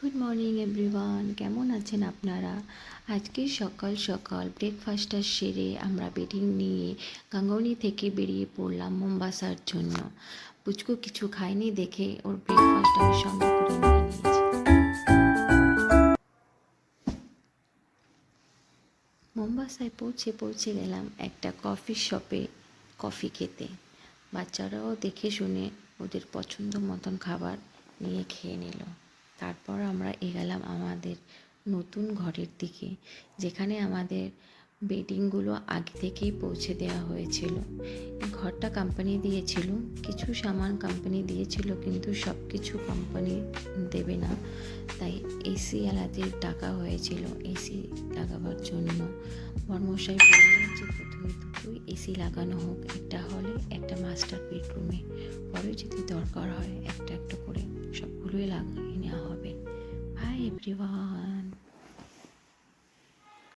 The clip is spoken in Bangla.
গুড মর্নিং এভরিওয়ান, কেমন আছেন আপনারা? আজকে সকাল সকাল ব্রেকফাস্টটা সেরে আমরা বেডিং নিয়ে গাঙ্গনি থেকে বেরিয়ে পড়লাম মোম্বাসার জন্য। পুচকু কিছু খায়নি দেখে ওর ব্রেকফাস্ট আমি সঙ্গে করে নিয়ে নিয়েছি। মোম্বাসায় পৌঁছে গেলাম একটা কফি শপে কফি খেতে। বাচ্চারাও দেখে শুনে ওদের পছন্দ মতন খাবার নিয়ে খেয়ে নিল। তারপর আমরা এগোলাম আমাদের নতুন ঘরের দিকে, যেখানে আমাদের বেডিংগুলো আগে থেকেই পৌঁছে দেওয়া হয়েছিল। এই ঘরটা কোম্পানি দিয়েছিল, কিছু সামান কোম্পানি দিয়েছিল, কিন্তু সব কিছু কোম্পানি দেবে না। তাই এসি আলাদের ডাকা হয়েছিল এসি লাগাবার জন্য। বর্মশাই বললেন যে প্রথমে দুটোই এসি লাগানো হোক, একটা হলে একটা মাস্টার বেডরুমে, পরে যদি দরকার হয় একটা একটা করে সবগুলোই লাগিয়ে নেওয়া হবে। By everyone.